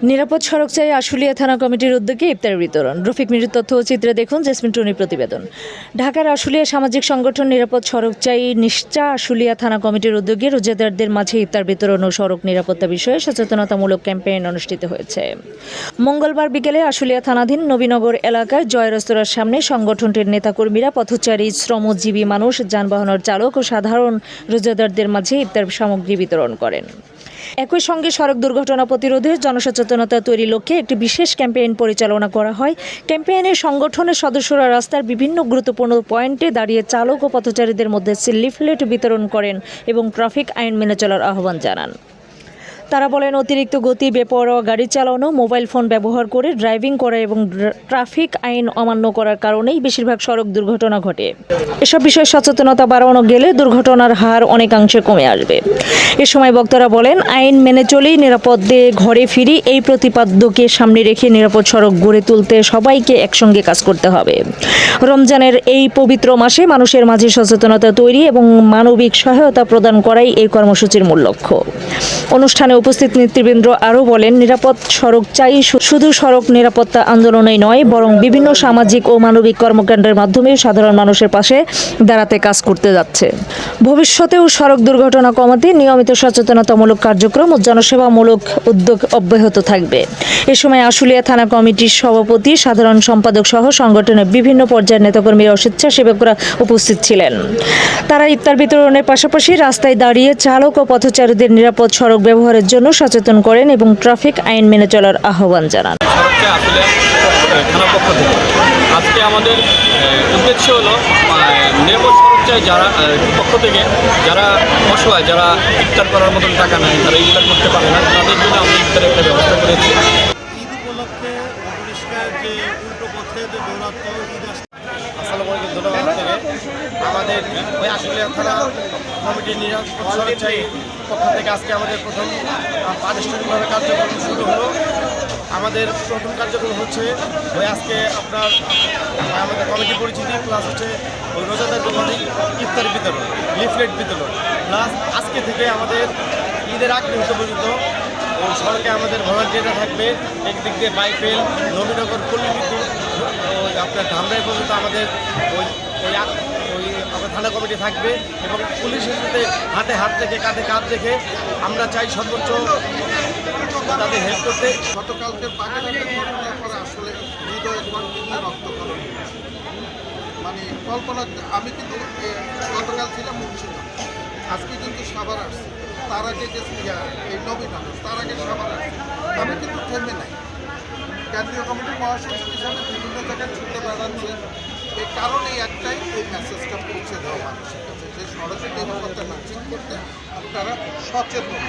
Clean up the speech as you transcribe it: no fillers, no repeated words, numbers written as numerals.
নিরাপদ সড়ক চাই আশুলিয়া থানা কমিটির উদ্যোগে ইফতার বিতরণ। রফিক মিরির তথ্য ও চিত্রে দেখুন জেসমিন টুনির প্রতিবেদন। ঢাকার আশুলিয়া সামাজিক সংগঠন নিরাপদ সড়ক চাই নিশ্চা আশুলিয়া থানা কমিটির উদ্যোগে রোজাদারদের মাঝে ইফতার বিতরণ ও সড়ক নিরাপত্তা বিষয়ে সচেতনতামূলক ক্যাম্পেইন অনুষ্ঠিত হয়েছে। মঙ্গলবার বিকেলে আশুলিয়া থানাধীন নবীনগর এলাকায় জয় রেস্তোরাঁর সামনে সংগঠনটির নেতাকর্মীরা পথচারী, শ্রমজীবী মানুষ, যানবাহনের চালক ও সাধারণ রোজাদারদের মাঝে ইফতার সামগ্রী বিতরণ করেন। একই সঙ্গে সড়ক দুর্ঘটনা প্রতিরোধে জনসচেতনতা তৈরির লক্ষ্যে একটি বিশেষ ক্যাম্পেইন পরিচালনা করা হয়। ক্যাম্পেইনে সংগঠনের সদস্যরা রাস্তার বিভিন্ন গুরুত্বপূর্ণ পয়েন্টে দাঁড়িয়ে চালক ও পথচারীদের মধ্যে লিফলেট বিতরণ করেন এবং ট্রাফিক আইন মেনে চলার আহ্বান জানান। তারা বলেন, অতিরিক্ত গতি, বেপরোয়া গাড়ি চালানো, মোবাইল ফোন ব্যবহার করে ড্রাইভিং করা এবং ট্রাফিক আইন অমান্য করার কারণেই বেশিরভাগ সড়ক দুর্ঘটনা ঘটে। এসব বিষয়ে সচেতনতা বাড়ানো গেলে দুর্ঘটনার হার অনেকাংশে কমে আসবে। এ সময় বক্তারা বলেন, আইন মেনে চলেই নিরাপদে ঘরে ফিরি, এই প্রতিপাদ্যকে সামনে রেখে নিরাপদ সড়ক গড়ে তুলতে সবাইকে একসঙ্গে কাজ করতে হবে। রমজানের এই পবিত্র মাসে মানুষের মাঝে সচেতনতা তৈরি এবং মানবিক সহায়তা প্রদান করাই এই কর্মসূচির মূল লক্ষ্য। অনুষ্ঠানে উপস্থিত নেতৃবৃন্দ আরও বলেন, নিরাপদ সড়ক চাই শুধু সড়ক নিরাপত্তা আন্দোলনেই নয়, বরং বিভিন্ন সামাজিক ও মানবিক কর্মকাণ্ডের মাধ্যমে সাধারণ মানুষের পাশে দাঁড়াতে কাজ করতে যাচ্ছে। ভবিষ্যতেও সড়ক দুর্ঘটনা কমাতে নিয়মিত সচেতনতামূলক কার্যক্রম ও জনসেবামূলক উদ্যোগ অব্যাহত থাকবে। এ সময় আশুলিয়া থানা কমিটির সভাপতি, সাধারণ সম্পাদক সহ সংগঠনের বিভিন্ন পর্যায়ের নেতাকর্মীরা ও স্বেচ্ছাসেবকরা উপস্থিত ছিলেন। তারা ইফতার বিতরণের পাশাপাশি রাস্তায় দাঁড়িয়ে চালক ও পথচারীদের নিরাপদ সড়ক ব্যবহারের জন্য সচেতন করেন এবং ট্রাফিক আইন মেনে চলার আহ্বান জানান। আজকে আমাদের উদ্দেশ্য হলো নিরাপদ সড়ক চাই যারা পক্ষ থেকে যারা অসহায়, যারা ইফতার করার মতন টাকা নেয়, তারা ইফতার করতে পারে না, তাদের জন্য আমরা ইফতারের একটা ব্যবস্থা করেছি। ঈদ উপলক্ষে অপরিষ্কার যে উল্টো পথে যে দৌরাত্ম ঈদ আসসালামু আলাইকুম। ধন্যবাদ থেকে আমাদের ওই আশুলিয়া থানা কমিটির নিরাপদ সড়ক চাই পক্ষ থেকে আজকে আমাদের প্রথম প্রাতিষ্ঠানিকভাবে কার্যক্রম শুরু হলো। আমাদের প্রথম কার্যক্রম হচ্ছে ওই আজকে আপনার আমাদের কমিটি পরিচিতি প্লাস হচ্ছে ওই রোজাদারদের মধ্যে ইফতার বিতরণ, লিফলেট বিতরণ, প্লাস আজকে থেকে আমাদের ঈদের আগ মুহূর্ত পর্যন্ত ওই সড়কে আমাদের ভলান্টিয়াররা থাকবে। একদিক দিয়ে বাইফেল, নবীনগর, পল্লী বিদ্যুৎ, ওই আপনার ধামরাই পর্যন্ত আমাদের ওই ওই আমাদের থানা কমিটি থাকবে এবং পুলিশের সাথে হাতে হাত রেখে, কাঁধে কাঁধ রেখে আমরা চাই সর্বোচ্চ তাদের হেল্প করতে। গতকালকে বাগেরহাটের ঘটনার পরে আসলে হৃদয়ের কন্টিনিউ রক্তক্ষরণ, মানে কল্পনা। আমি কিন্তু গতকাল ছিলাম মুন্সিগঞ্জ, আজকে কিন্তু সাভার আসছি, তার আগে গেছি এই নবীনগর, তার আগে সাভার আসছি। আমি কিন্তু থেমে নাই। কেন্দ্রীয় কমিটির মহাসচিব হিসাবে বিভিন্ন জায়গায় ছুটে বেড়াচ্ছি। এই কারণে একটাই, এই মেসেজটা পৌঁছে দেওয়া মানুষের কাছে যে সড়কের নিরাপত্তা নিশ্চিত করতে আপনারা সচেতন।